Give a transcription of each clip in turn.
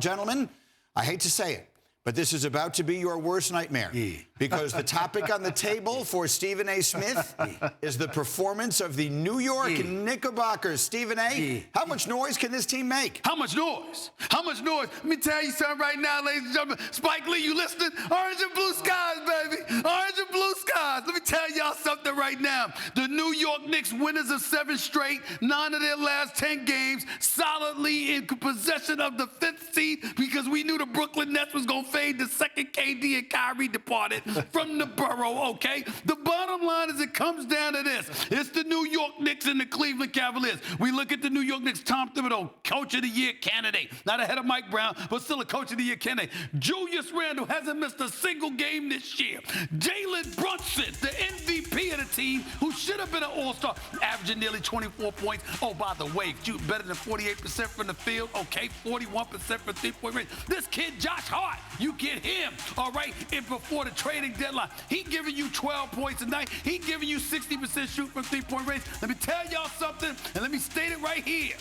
Gentlemen, I hate to say it, but this is about to be your worst nightmare. Because the topic on the table for Stephen A. Smith is the performance of the New York Knickerbockers. Stephen A., how much noise can this team make? How much noise? How much noise? Let me tell you something right now, ladies and gentlemen. Spike Lee, you listening? Orange and blue skies, baby. Orange and blue skies. Let me tell y'all something right now. The New York Knicks, winners of 7 straight, 9 of their last 10 games, solidly in possession of the 5th seed because we knew the Brooklyn Nets was going to fade the second KD and Kyrie departed from the borough, okay? The bottom line is it comes down to this. It's the New York Knicks and the Cleveland Cavaliers. We look at the New York Knicks, Tom Thibodeau, Coach of the Year candidate. Not ahead of Mike Brown, but still a Coach of the Year candidate. Julius Randle hasn't missed a single game this year. Jalen Brunson, the MVP of the team, who should have been an all-star, averaging nearly 24 points. Oh, by the way, shooting better than 48% from the field. Okay, 41% from three-point range. This kid, Josh Hart, you get him, all right, and before the trading deadline. He giving you 12 points a night. He giving you 60% shoot from three-point range. Let me tell y'all something, and let me state it right here.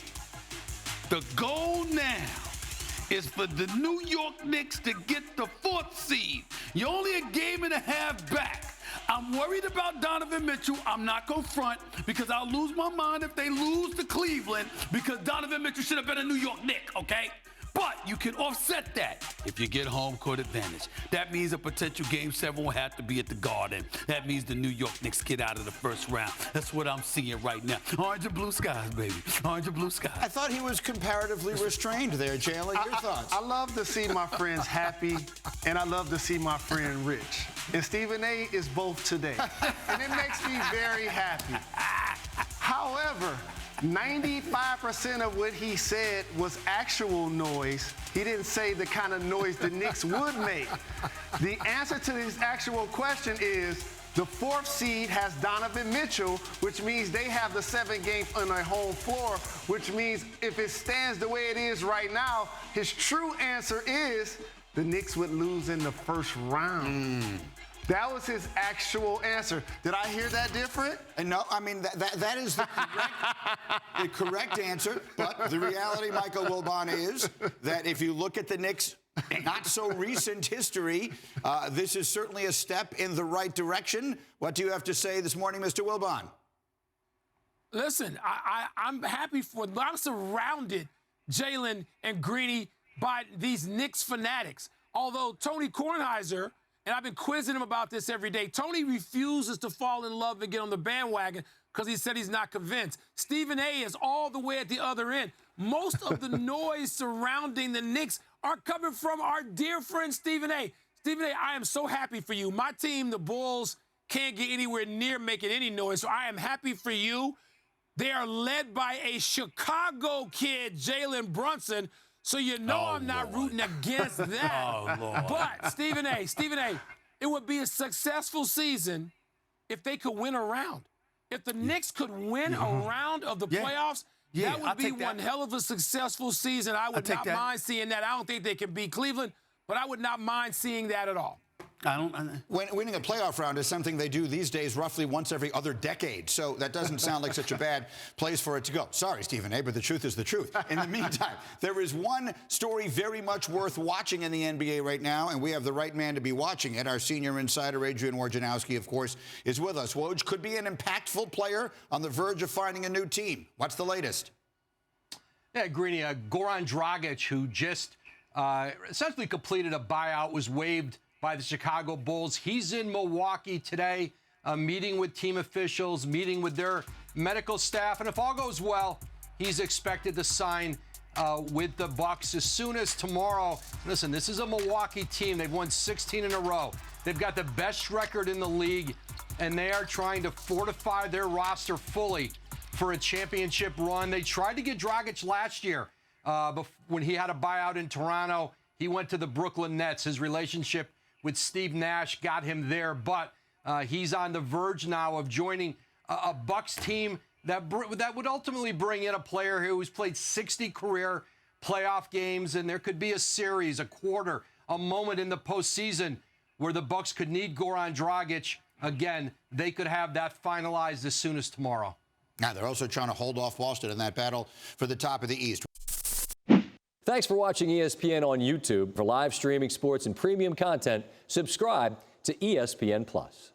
The goal now is for the New York Knicks to get the 4th seed. You're only a game and a half back. I'm worried about Donovan Mitchell. I'm not going to front because I'll lose my mind if they lose to Cleveland because Donovan Mitchell should have been a New York Knick, okay? But you can offset that if you get home court advantage. That means a potential Game 7 will have to be at the Garden. That means the New York Knicks get out of the first round. That's what I'm seeing right now. Orange and blue skies, baby. Orange and blue skies. I thought he was comparatively restrained there, Jalen. Your thoughts? I love to see my friends happy, and I love to see my friend rich. And Stephen A. is both today. And it makes me very happy. However, 95% of what he said was actual noise. He didn't say the kind of noise the Knicks would make. The answer to this actual question is the 4th seed has Donovan Mitchell, which means they have the 7 games on their home floor, which means if it stands the way it is right now, his true answer is the Knicks would lose in the first round. That was his actual answer. Did I hear that different? No, I mean, that is the correct answer. But the reality, Michael Wilbon, is that if you look at the Knicks' not-so-recent history, this is certainly a step in the right direction. What do you have to say this morning, Mr. Wilbon? Listen, I'm happy for them. I'm surrounded, Jalen and Greeny, by these Knicks fanatics. Although Tony Kornheiser, and I've been quizzing him about this every day, Tony refuses to fall in love and get on the bandwagon because he said he's not convinced. Stephen A. is all the way at the other end. Most of the noise surrounding the Knicks are coming from our dear friend Stephen A. Stephen A., I am so happy for you. My team, the Bulls, can't get anywhere near making any noise, so I am happy for you. They are led by a Chicago kid, Jalen Brunson, so you know I'm not rooting against that. But, Stephen A., it would be a successful season if they could win a round. If the Knicks could win a round of the playoffs, that would be one hell of a successful season. I would not mind seeing that. I don't think they can beat Cleveland, but I would not mind seeing that at all. Winning a playoff round is something they do these days roughly once every other decade, so that doesn't sound like such a bad place for it to go. Sorry, Stephen A., but the truth is the truth. In the meantime, there is one story very much worth watching in the NBA right now, and we have the right man to be watching it. Our senior insider, Adrian Wojnarowski, of course, is with us. Woj could be an impactful player on the verge of finding a new team. What's the latest? Yeah, Greeny, Goran Dragic, who just essentially completed a buyout, was waived by the Chicago Bulls. He's in Milwaukee today, meeting with team officials, meeting with their medical staff, and if all goes well, he's expected to sign with the Bucks as soon as tomorrow. Listen, this is a Milwaukee team. They've won 16 in a row. They've got the best record in the league, and they are trying to fortify their roster fully for a championship run. They tried to get Dragic last year when he had a buyout in Toronto. He went to the Brooklyn Nets. His relationship with Steve Nash got him there, but he's on the verge now of joining a Bucks team that would ultimately bring in a player who's played 60 career playoff games, and there could be a series, a quarter, a moment in the postseason where the Bucks could need Goran Dragic. Again, they could have that finalized as soon as tomorrow. Now, they're also trying to hold off Boston in that battle for the top of the East. Thanks for watching ESPN on YouTube. For live streaming sports and premium content, subscribe to ESPN+.